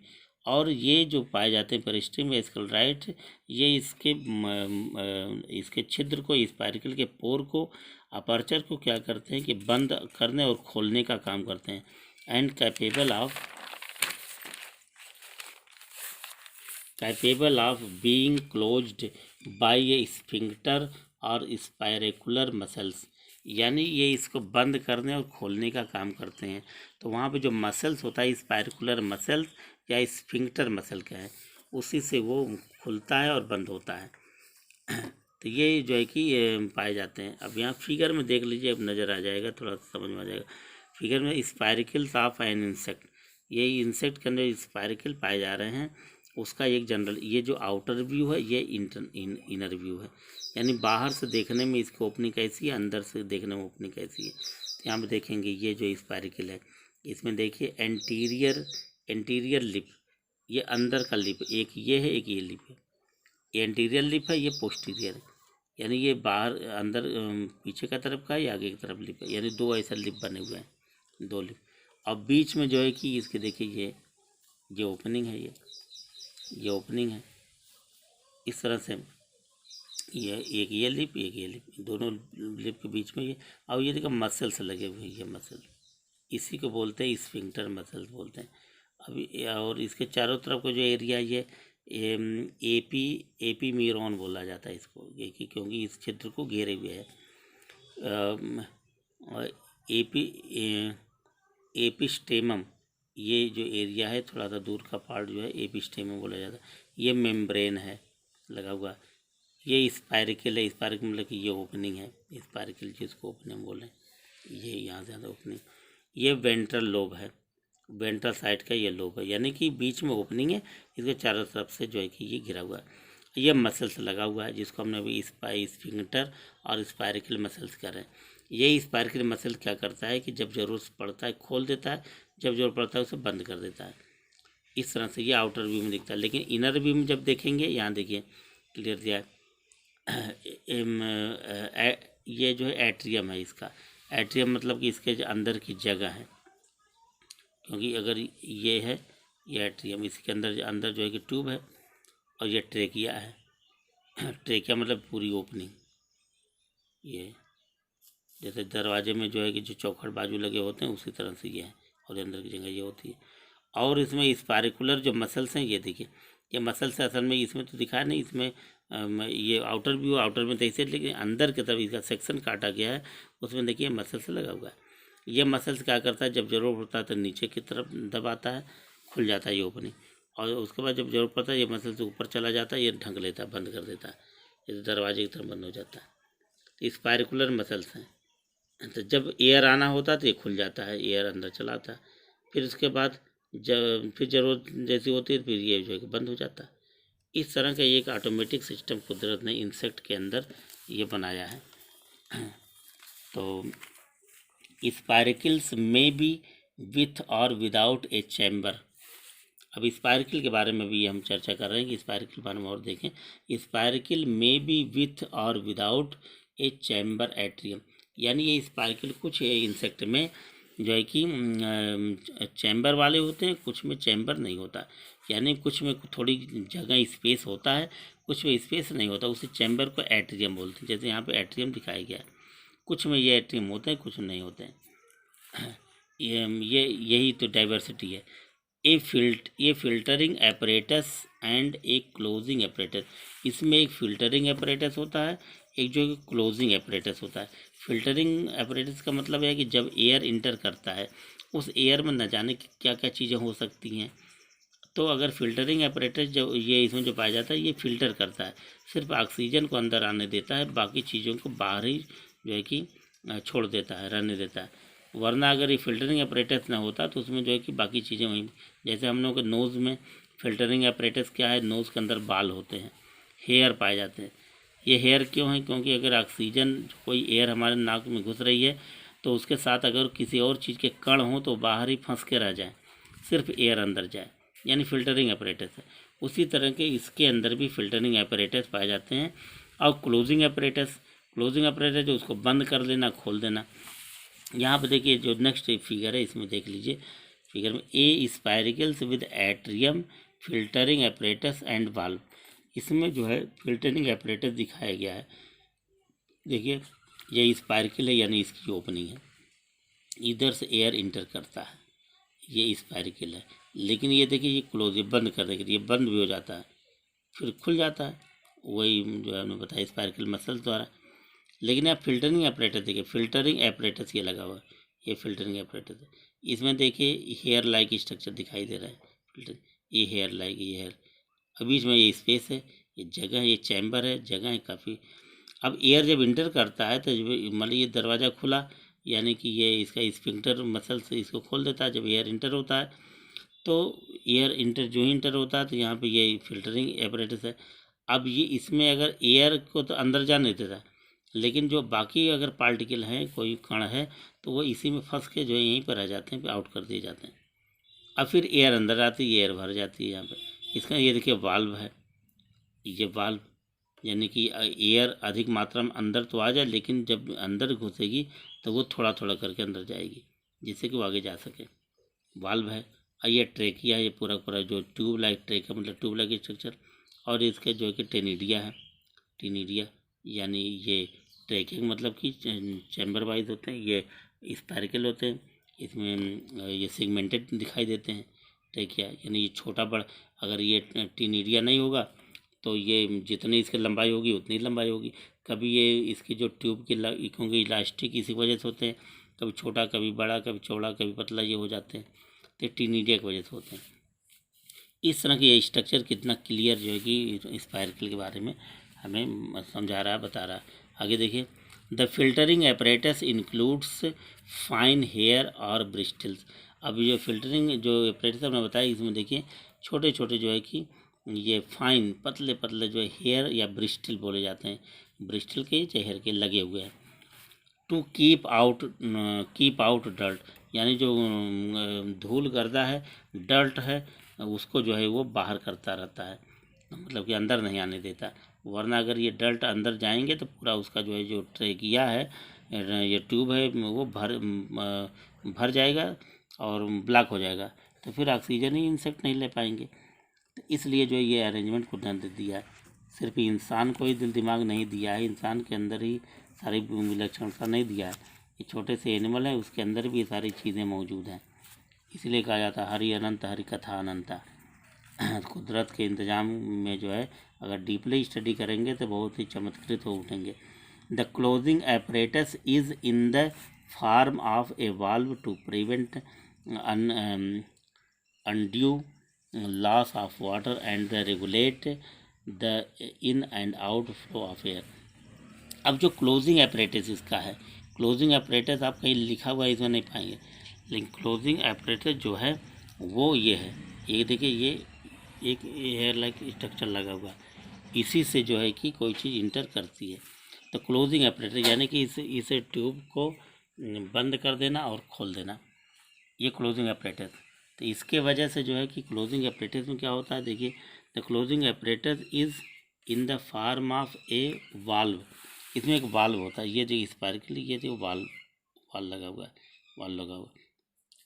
और ये जो पाए जाते हैं पेरिस्ट्रीम या स्क्लेराइड, ये इसके छिद्र को, स्पाइरकिल के पोर को, अपर्चर को क्या करते हैं कि बंद करने और खोलने का काम करते हैं। And capable of being closed by a sphincter और स्पायरेकुलर मसल्स, यानी ये इसको बंद करने और खोलने का काम करते हैं। तो वहाँ पे जो मसल्स होता है स्पायरिकुलर मसल्स या स्फिंक्टर मसल का है, उसी से वो खुलता है और बंद होता है। तो ये जो है कि ये पाए जाते हैं। अब यहाँ फिगर में देख लीजिए, अब नज़र आ जाएगा, थोड़ा समझ में आ जाएगा। फिगर में स्पायरिकल्स ऑफ एन इंसेक्ट, ये इंसेक्ट के अंदर स्पायरिकल पाए जा रहे हैं। उसका एक जनरल, ये जो आउटर व्यू है ये इनर व्यू है, यानी बाहर से देखने में इसकी ओपनिंग कैसी है, अंदर से देखने में ओपनिंग कैसी है। तो यहाँ पे देखेंगे ये जो स्पायरिकल है, इसमें देखिए एंटीरियर लिप, ये अंदर का लिप, एक ये है एक ये लिप है, ये एंटीरियर लिप है, ये पोस्टीरियर है, यानी ये बाहर अंदर पीछे का तरफ का है, या आगे की तरफ लिप है, यानी दो ऐसा लिप बने हुए हैं, दो लिप। अब बीच में जो है कि इसके देखिए ये ओपनिंग है, ये ओपनिंग है, इस तरह से ये एक ये लिप एक ये लिप, दोनों लिप के बीच में ये। और ये देखो मसल्स लगे हुए हैं, ये मसल, इसी को बोलते हैं स्फिंक्टर मसल्स बोलते हैं। अभी और इसके चारों तरफ का जो एरिया ये एपीमीरोन बोला जाता है इसको, ये क्योंकि इस क्षेत्र को घेरे हुए है। और एपिस्टेमम, ये जो एरिया है थोड़ा सा दूर का पार्ट जो है एपिस्टेमम बोला जाता है। ये मेम्ब्रेन है लगा हुआ, ये स्पायरिकल है, स्पायरिकल मतलब कि ये ओपनिंग है, स्पायरिकल जिसको ओपनिंग बोले, ये यहाँ ज़्यादा ओपनिंग। ये वेंट्रल लोब है, वेंट्रल साइड का ये लोब है, यानी कि बीच में ओपनिंग है, इसके चारों तरफ से जो है कि ये घिरा हुआ है। ये मसल्स लगा हुआ है जिसको हमने अभी स्फिंक्टर और स्पायरिकल मसल्स कर रहे हैं। ये स्पायरिकल मसल क्या करता है कि जब जरूरत पड़ता है खोल देता है, जब जरूरत पड़ता है उसे बंद कर देता है। इस तरह से ये आउटर व्यू में दिखता है। लेकिन इनर व्यू में जब देखेंगे, यहाँ देखिए क्लियर दिया है, ये जो है एट्रियम है इसका, एट्रियम मतलब कि इसके जो अंदर की जगह है, क्योंकि अगर ये है ये एट्रियम, इसके अंदर जो है कि ट्यूब है, और ये ट्रेकिया है ट्रेकिया मतलब पूरी ओपनिंग, ये जैसे दरवाजे में जो है कि जो चौखट बाजू लगे होते हैं उसी तरह से ये है, और अंदर की जगह ये होती है। और इसमें स्पायरिकुलर जो मसल्स हैं, ये देखिए ये मसल्स असल में इसमें तो दिखा नहीं, इसमें ये आउटर व्यू, आउटर में जैसे, लेकिन अंदर की तरफ इसका सेक्शन काटा गया है, उसमें देखिए मसल्स लगा हुआ है। ये मसल्स क्या करता है, जब जरूरत पड़ता है तो नीचे की तरफ दबाता है, खुल जाता है ये ओपनिंग, और उसके बाद जब जरूरत पड़ता है ये मसल्स ऊपर चला जाता है, ये ढक लेता है, बंद कर देता है, ये दरवाजे की तरफ बंद हो जाता है। तो स्पायरिकुलर मसल्स हैं, तो जब एयर आना होता है तो ये खुल जाता है, एयर अंदर चलाता है, फिर उसके बाद जब फिर ज़रूरत जैसी होती है फिर ये जो है कि बंद हो जाता है। इस तरह का एक ऑटोमेटिक सिस्टम कुदरत ने इंसेक्ट के अंदर ये बनाया है। तो स्पायरिकल्स में बी विथ और विदाउट ए चैम्बर। अब स्पायरिकल के बारे में भी हम चर्चा कर रहे हैं कि स्पायरिकल के बारे में और देखें। स्पायरिकल में बी विथ और विदाउट ए चैम्बर एट्रियम, यानी ये स्पार्कल कुछ इंसेक्ट में जो है कि चैम्बर वाले होते हैं, कुछ में चैम्बर नहीं होता, यानी कुछ में थोड़ी जगह स्पेस होता है, कुछ में स्पेस नहीं होता, उसी चैम्बर को एट्रियम बोलते हैं। जैसे यहाँ पे एट्रियम दिखाया गया है, कुछ में ये एट्रियम होते हैं, कुछ में नहीं होते हैं। ये यही तो डाइवर्सिटी है। ये फिल्टरिंग एपरेटस एंड एक क्लोजिंग एपरेटस, इसमें एक फिल्टरिंग एपरेटस होता है, एक जो क्लोजिंग एपरेटस होता है। फिल्टरिंग एपरेटस का मतलब है कि जब एयर इंटर करता है, उस एयर में न जाने क्या क्या चीज़ें हो सकती हैं। तो अगर फिल्टरिंग एपरेटस जो ये इसमें जो पाया जाता है, ये फिल्टर करता है, सिर्फ ऑक्सीजन को अंदर आने देता है, बाकी चीज़ों को बाहर ही जो है कि छोड़ देता है, रहने देता है। वरना अगर ये फिल्टरिंग एपरेटस ना होता तो उसमें जो है कि बाकी चीज़ें वहीं, जैसे हम लोग के नोज़ में फिल्टरिंग एपरेटस क्या है, नोज़ के अंदर बाल होते हैं, हेयर पाए जाते हैं। ये हेयर क्यों है? क्योंकि अगर ऑक्सीजन कोई एयर हमारे नाक में घुस रही है तो उसके साथ अगर किसी और चीज़ के कण हों तो बाहर ही फंस के रह जाए, सिर्फ एयर अंदर जाए, यानी फिल्टरिंग एपरेटस है। उसी तरह के इसके अंदर भी फिल्टरिंग एपरेटस पाए जाते हैं। और क्लोजिंग एपरेटस जो उसको बंद कर देना, खोल देना। यहाँ पर देखिए जो नेक्स्ट फिगर है, इसमें देख लीजिए, फिगर में A spiracles with atrium filtering apparatus and valve, इसमें जो है फिल्टरिंग एपरेटस दिखाया गया है। देखिए ये स्पायरिकल है, यानी इसकी ओपनिंग है, इधर से एयर इंटर करता है, ये स्पायरिकल है। लेकिन ये देखिए ये क्लोज, ये बंद कर देगा, ये बंद भी हो जाता है, फिर खुल जाता है, वही जो है हमने बताया स्पायरिकल मसल द्वारा। लेकिन आप फिल्टरिंग एपरेटस देखिए, फिल्टरिंग एपरेटस ये लगा हुआ है, ये फिल्टरिंग एपरेटस है। इसमें देखिए हेयर लाइक स्ट्रक्चर दिखाई दे रहा है, फिल्टर, ये हेयर लाइक, ये हेयर, अभी इसमें ये स्पेस है, ये जगह, ये चैम्बर है, जगह है काफ़ी। अब एयर जब इंटर करता है तो जब मतलब ये दरवाज़ा खुला, यानी कि ये इसका स्फिंक्टर मसल से इसको खोल देता है। जब एयर इंटर होता है तो एयर इंटर जो ही इंटर होता है तो यहाँ पे ये फिल्टरिंग एपरेटस है। अब ये इसमें अगर एयर को तो अंदर जाने देता है, लेकिन जो बाकी अगर पार्टिकल हैं, कोई कण है, तो वो इसी में फंस के जो है यहीं पर आ जाते हैं, आउट कर दिए जाते हैं। अब फिर एयर अंदर आती है, एयर भर जाती है यहाँ पे। इसका ये देखिए वाल्व है, ये वाल्व, यानी कि एयर अधिक मात्रा में अंदर तो आ जाए, लेकिन जब अंदर घुसेगी तो वो थोड़ा थोड़ा करके अंदर जाएगी, जिससे कि वो आगे जा सके, वाल्व है। और ये ट्रेकिया है, ये पूरा पूरा जो ट्यूब लाइक ट्रेकिया मतलब ट्यूब लाइक स्ट्रक्चर, और इसके जो है कि टेनिडिया है, टीनिडिया, यानी ये ट्रेकिंग मतलब कि चैम्बर वाइज होते हैं, ये स्पायरिकल होते हैं, इसमें ये सेगमेंटेड दिखाई देते हैं ट्रेकिया, यानी ये छोटा बड़ा। अगर ये टीनिडिया नहीं होगा तो ये जितनी इसकी लंबाई होगी उतनी लंबाई होगी। कभी ये इसकी जो ट्यूब की क्योंकि इलास्टिक इसी वजह से होते हैं, कभी छोटा कभी बड़ा, कभी चौड़ा कभी पतला, ये हो जाते हैं, तो टीनिडिया की वजह से होते हैं। इस तरह की ये स्ट्रक्चर कितना क्लियर जो है कि स्पायरिकल के बारे में हमें समझा रहा है, बता रहा है। आगे देखिए, the filtering apparatus includes fine hair और ब्रिस्टल्स। अब ये फिल्टरिंग जो एपरेटस हमने बताया, इसमें देखिए छोटे छोटे जो है कि ये फाइन पतले पतले जो है हेयर या ब्रिस्टल बोले जाते हैं, ब्रिस्टल के चेहरे के लगे हुए हैं। टू कीप आउट डर्ट, यानी जो धूल गर्दा है, डर्ट है, उसको जो है वो बाहर करता रहता है, मतलब कि अंदर नहीं आने देता। वरना अगर ये डर्ट अंदर जाएंगे तो पूरा उसका जो है जो ट्रेकिया है, ये ट्यूब है, वो भर जाएगा और ब्लॉक हो जाएगा, तो फिर ऑक्सीजन ही इंसेक्ट नहीं ले पाएंगे। तो इसलिए जो ये अरेंजमेंट को ध्यान दे दिया है। सिर्फ इंसान को ही दिल दिमाग नहीं दिया है, इंसान के अंदर ही सारी विलक्षणता नहीं दिया है, ये छोटे से एनिमल है, उसके अंदर भी ये सारी चीज़ें मौजूद हैं। इसलिए कहा जाता है हरि अनंत हरि कथा अनंता। कुदरत के इंतजाम में जो है अगर डीपली स्टडी करेंगे तो बहुत ही चमत्कृत हो उठेंगे। The closing apparatus is in the form of a valve to prevent undue loss of water and regulate the in and out flow of air। अब जो क्लोजिंग एपरेटस इसका है, क्लोजिंग एपरेटस आप कहीं लिखा हुआ इसमें नहीं पाएंगे, लेकिन क्लोजिंग एपरेटस जो है वो ये है, ये देखिए ये एक हेयर लाइक स्ट्रक्चर लगा हुआ है, इसी से जो है कि कोई चीज़ इंटर करती है। तो क्लोजिंग एपरेटस यानी कि इसे ट्यूब को बंद कर देना और खोल देना, ये क्लोजिंग एपरेटस। तो इसके वजह से जो है कि क्लोजिंग एपरेटस में क्या होता है, देखिए the closing apparatus is in the form of a valve, इसमें एक वाल्व होता है, ये जो स्पार्कल, ये जो वाल्व लगा हुआ है, वाल्व लगा हुआ है।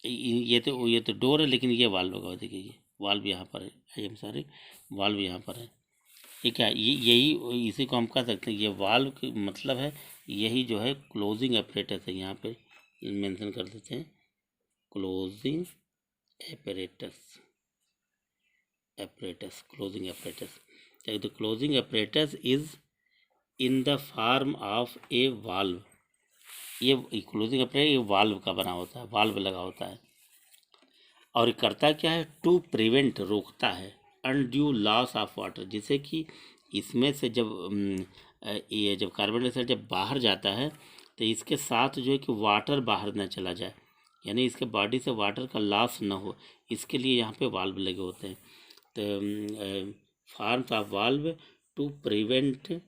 ये तो डोर है, लेकिन ये वाल्व लगा हुआ है। देखिए ये वाल्व यहाँ पर है, आई एम सॉरी, वाल्व यहाँ पर है। ठीक है, यही इसी को हम कह सकते हैं, ये वाल्व की मतलब है, यही जो है क्लोजिंग एपरेटस है। यहाँ पे मेंशन कर देते हैं closing apparatus, closing apparatus. The closing apparatus is in the form of a valve. ये क्लोजिंग एपरेटस ये वाल्व का बना होता है, वाल्व लगा होता है। और करता क्या है, टू प्रिवेंट, रोकता है अनड्यू लॉस ऑफ वाटर, जिससे कि इसमें से जब ये जब कार्बन डाइऑक्साइड जब बाहर जाता है तो इसके साथ जो है कि वाटर बाहर ना चला जाए, यानी इसके बॉडी से वाटर का लॉस ना हो, इसके लिए यहाँ पे वाल्व लगे होते हैं। तो forms of valve to prevent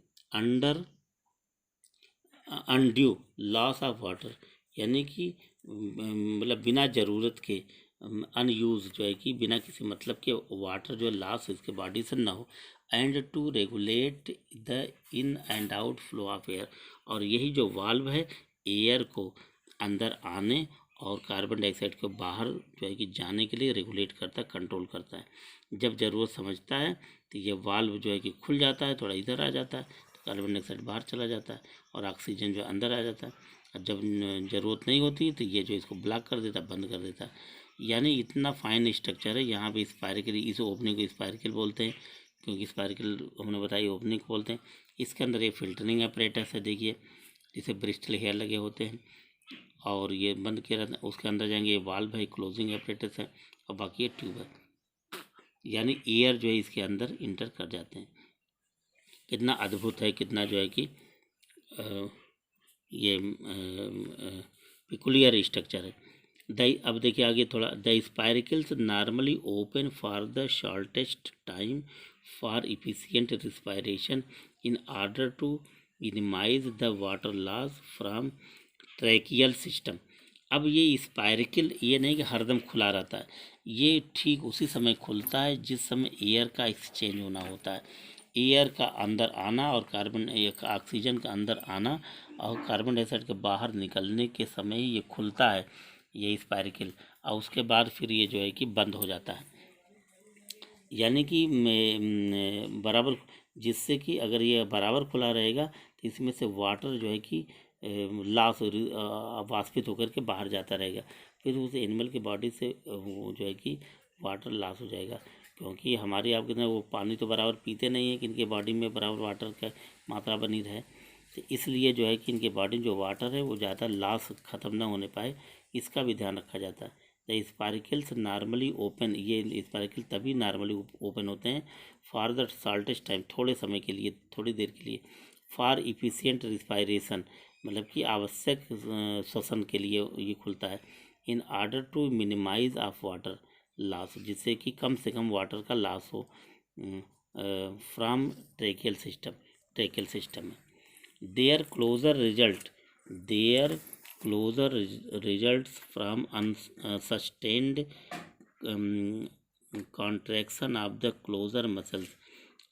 undue loss of water, यानी कि मतलब बिना ज़रूरत के अनयूज जो है कि बिना किसी मतलब के वाटर जो लॉस इसके बॉडी से ना हो। And to regulate the in and outflow of air, और यही जो वाल्व है एयर को अंदर आने और कार्बन डाइऑक्साइड को बाहर जो है कि जाने के लिए रेगुलेट करता है, कंट्रोल करता है। जब ज़रूरत समझता है तो ये वाल्व जो है कि खुल जाता है, थोड़ा इधर आ जाता है, तो कार्बन डाइऑक्साइड बाहर चला जाता है और ऑक्सीजन जो अंदर आ जाता है। और जब ज़रूरत नहीं होती तो ये जो इसको ब्लॉक कर देता है, बंद कर देता है। यानी इतना फाइन स्ट्रक्चर है। यहाँ पे स्पायरिकल, इस ओपनिंग को स्पायरिकल बोलते हैं, क्योंकि स्पायरिकल हमने बताई ओपनिंग बोलते हैं। इसके अंदर ये फिल्टरिंग अपरेटस है, देखिए जिसे ब्रिस्टल हेयर लगे होते हैं और ये बंद किया रहता है। उसके अंदर जाएंगे, ये वाल्व है, क्लोजिंग अपरेटस है, और बाकी ये ट्यूब है, यानी एयर जो है इसके अंदर इंटर कर जाते हैं। कितना अद्भुत है, कितना जो है कि ये पिकुलियर स्ट्रक्चर है। अब देखिए आगे थोड़ा, the spiracles normally open for the shortest time for efficient respiration in order to minimise the water loss from tracheal system. अब ये स्पायरिकल ये नहीं कि हरदम खुला रहता है, ये ठीक उसी समय खुलता है जिस समय एयर का एक्सचेंज होना होता है। एयर का अंदर आना और ऑक्सीजन का अंदर आना और कार्बन डाइऑक्साइड के बाहर निकलने के समय ही ये खुलता है, ये स्पायरिकल, और उसके बाद फिर ये जो है कि बंद हो जाता है। यानी कि बराबर, जिससे कि अगर ये बराबर खुला रहेगा तो इसमें से वाटर जो है कि लॉस वाष्पित होकर के बाहर जाता रहेगा, फिर उस एनिमल की बॉडी से वो जो है कि वाटर लॉस हो जाएगा। क्योंकि हमारी आपके तरह वो पानी तो बराबर पीते नहीं है कि इनके बॉडी में बराबर वाटर का मात्रा बनी रहे, तो इसलिए जो है कि इनके बॉडी में जो वाटर है वो ज़्यादा लॉस ख़त्म ना होने पाए, इसका भी ध्यान रखा जाता है। द स्पार्कल्स नॉर्मली ओपन, ये स्पार्कल तभी नॉर्मली ओपन होते हैं फॉर द शॉर्टेस्ट टाइम, थोड़े समय के लिए, थोड़ी देर के लिए, फॉर इफिशिएंट रिस्पायरेशन, मतलब कि आवश्यक श्वसन के लिए ये खुलता है। In order to minimize of water loss, जिससे कि कम से कम वाटर का लॉस हो फ्रॉम ट्रैकियल सिस्टम में। Their closure results from unsustained contraction of the closure muscles,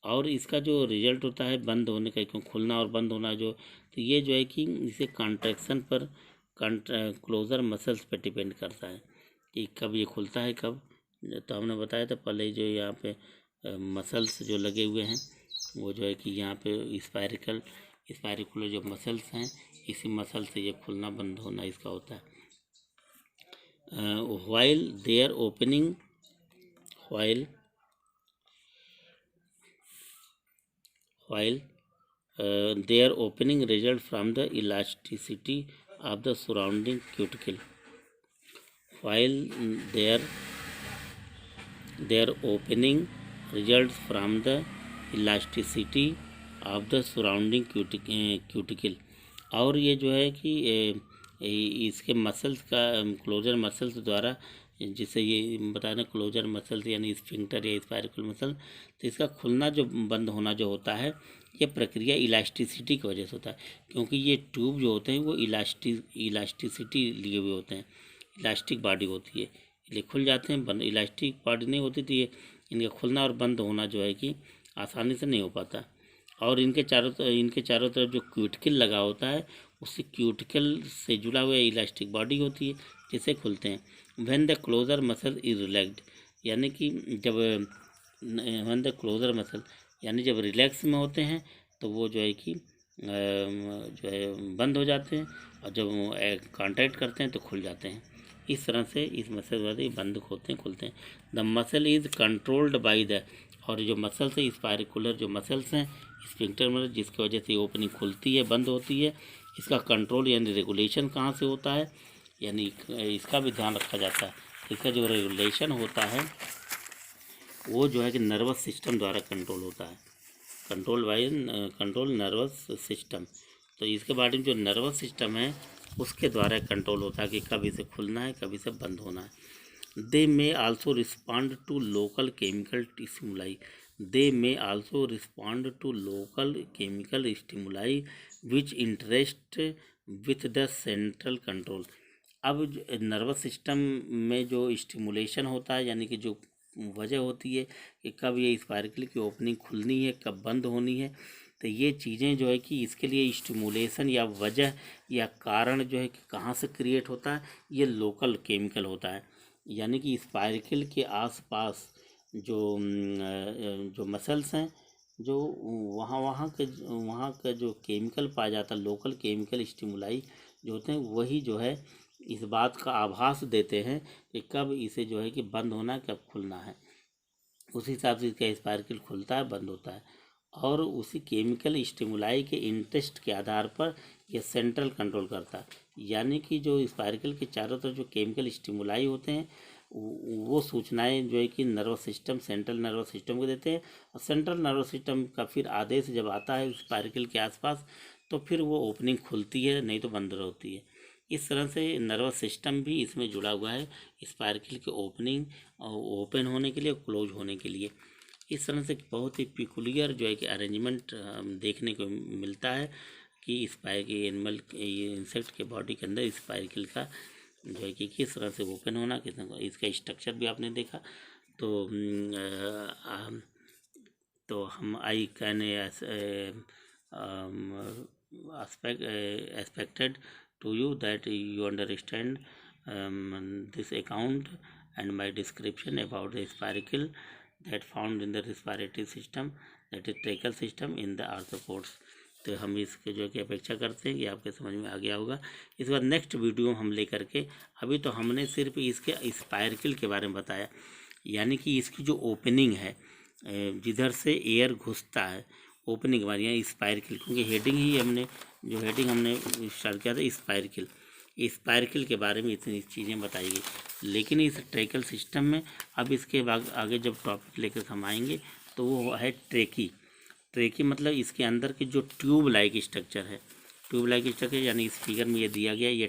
और इसका जो रिजल्ट होता है बंद होने का, क्यों खुलना और बंद होना जो, तो ये जो है कि इसे कॉन्ट्रैक्शन पर, क्लोजर मसल्स पर डिपेंड करता है कि कब ये खुलता है कब। तो हमने बताया था पहले जो यहाँ पे मसल्स जो लगे हुए हैं वो जो है कि यहाँ पे स्पायरिकुलर जो मसल्स हैं, इसी मसल से ये खुलना बंद होना इसका होता है। while their opening result from the elasticity of the surrounding cuticle. While their opening results from the elasticity of the surrounding cuticle, और ये जो है कि इसके मसल्स का, क्लोजर मसल्स द्वारा, जिसे ये बताया ना क्लोजर मसल्स यानी स्फिंक्टर या स्पायरिकल मसल, तो इसका खुलना जो बंद होना जो होता है ये प्रक्रिया इलास्टिसिटी की वजह से होता है, क्योंकि ये ट्यूब जो होते हैं वो इलास्टिसिटी लिए हुए होते हैं, इलास्टिक बॉडी होती है, इसलिए खुल जाते हैं। बंद इलास्टिक बॉडी नहीं होती तो ये इनका खुलना और बंद होना जो है कि आसानी से नहीं हो पाता। और इनके चारों तरफ जो क्यूटिकल लगा होता है, उससे क्यूटिकल से जुड़ा हुआ इलास्टिक बॉडी होती है जिसे खुलते हैं। When the closure muscle is relaxed, यानी कि जब व्हेन द क्लोजर मसल यानी जब रिलैक्स में होते हैं तो वो जो है कि जो है बंद हो जाते हैं, और जब कॉन्ट्रैक्ट करते हैं तो खुल जाते हैं। इस तरह से इस मसल वाले बंद होते हैं खुलते हैं। The muscle is controlled by the, और जो मसल्स है स्पाइकुलर जो मसल्स हैं स्फिंक्टर मसल, जिसकी वजह से ओपनिंग खुलती है बंद होती है, इसका कंट्रोल यानी रेगुलेशन कहाँ से होता है, यानी इसका भी ध्यान रखा जाता है। इसका जो रेगुलेशन होता है वो जो है कि नर्वस सिस्टम द्वारा कंट्रोल होता है, कंट्रोल नर्वस सिस्टम। तो इसके बारे में जो नर्वस सिस्टम है उसके द्वारा कंट्रोल होता है कि कब इसे खुलना है कब इसे बंद होना है। They may also respond to local chemical stimuli, they may also respond to local chemical stimuli which interest with the central control. अब नर्वस सिस्टम में जो स्टिमुलेशन होता है, यानी कि जो वजह होती है कि कब ये स्पार्कल की ओपनिंग खुलनी है कब बंद होनी है, तो ये चीज़ें जो है कि इसके लिए स्टिमुलेशन या वजह या कारण जो है कि कहाँ से क्रिएट होता है, ये लोकल केमिकल होता है। यानी कि स्पार्कल के आसपास जो मसल्स हैं, जो वहाँ का जो केमिकल पाया जाता है, लोकल केमिकल स्टिमुलाई जो होते हैं, वही जो है इस बात का आभास देते हैं कि कब इसे जो है कि बंद होना है कब खुलना है। उसी हिसाब से इसका स्पार्कल खुलता है बंद होता है, और उसी केमिकल स्टिमुलाई के इंटरेस्ट के आधार पर यह सेंट्रल कंट्रोल करता है। यानी कि जो स्पार्कल के चारों तरफ जो केमिकल स्टिमुलाई होते हैं वो सूचनाएं जो है कि nervous system central nervous system को देते हैं, और सेंट्रल नर्वस सिस्टम का फिर आदेश जब आता है स्पार्कल के आसपास तो फिर वो ओपनिंग खुलती है, नहीं तो बंद होती है। इस तरह से नर्वस सिस्टम भी इसमें जुड़ा हुआ है स्पार्कल के ओपनिंग ओपन होने के लिए क्लोज होने के लिए। इस तरह से बहुत ही पिकुलियर जो है कि अरेंजमेंट देखने को मिलता है कि स्पाइरल एनिमल इंसेक्ट के बॉडी के अंदर स्पाइरल का जो है कि किस तरह से ओपन होना, किस तरह इसका स्ट्रक्चर भी आपने देखा। तो हम I can expected to you that you understand this account and my description about the sparkle that found in the respiratory system, that is tracheal system in the arthropods। तो हम इसके जो कि अपेक्षा करते हैं कि आपके समझ में आ गया होगा। इस बार नेक्स्ट वीडियो हम लेकर के, अभी तो हमने सिर्फ इसके स्पाइरकल के बारे में बताया, यानी कि इसकी जो ओपनिंग है जिधर से एयर घुसता है, ओपनिंग के बाद यहाँ स्पाइरकल, क्योंकि हेडिंग ही हमने स्टार्ट किया था स्पाइरकल के बारे में इतनी चीज़ें बताई गई। लेकिन इस ट्रेकल सिस्टम में अब इसके बाद आगे जब टॉपिक लेकर हम आएंगे तो वो है ट्रेकी मतलब इसके अंदर की जो ट्यूब लाइक स्ट्रक्चर यानी इस फिगर में ये दिया गया, ये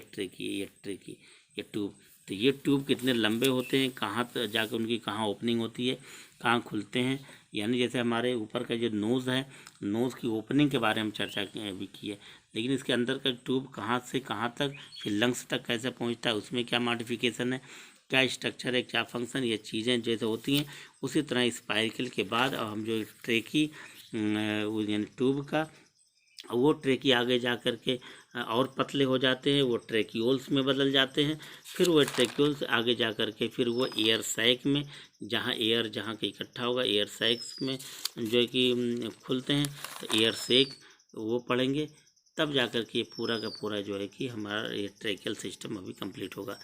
ट्यूब। तो ये ट्यूब कितने लंबे होते हैं, कहाँ जाकर उनकी कहाँ ओपनिंग होती है, कहाँ खुलते हैं। यानी जैसे हमारे ऊपर का जो नोज़ है, नोज़ की ओपनिंग के बारे में चर्चा भी की है, लेकिन इसके अंदर का ट्यूब कहाँ से कहाँ तक, फिर लंग्स तक कैसे पहुँचता है, उसमें क्या मॉडिफिकेशन है, क्या स्ट्रक्चर है, क्या फंक्शन, ये चीज़ें जैसे होती हैं। उसी तरह स्पाइरकल के बाद हम जो ट्रेकी यानी ट्यूब का, वो ट्रेकी आगे जा कर के और पतले हो जाते हैं, वो ट्रेक्यूल्स में बदल जाते हैं। फिर वो ट्रेक्यूल्स आगे जा कर के फिर वो एयर सैक में, जहाँ एयर जहाँ के इकट्ठा होगा एयर सैक्स में जो है कि खुलते हैं, तो एयर सैक वो पढ़ेंगे, तब जा कर के पूरा का पूरा जो है कि हमारा ये ट्रेकियल सिस्टम अभी कंप्लीट होगा।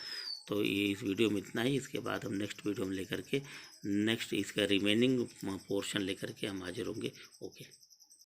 तो ये इस वीडियो में इतना ही। इसके बाद हम नेक्स्ट वीडियो में लेकर के नेक्स्ट इसका रिमेनिंग पोर्शन लेकर के हम हाजिर होंगे। ओके।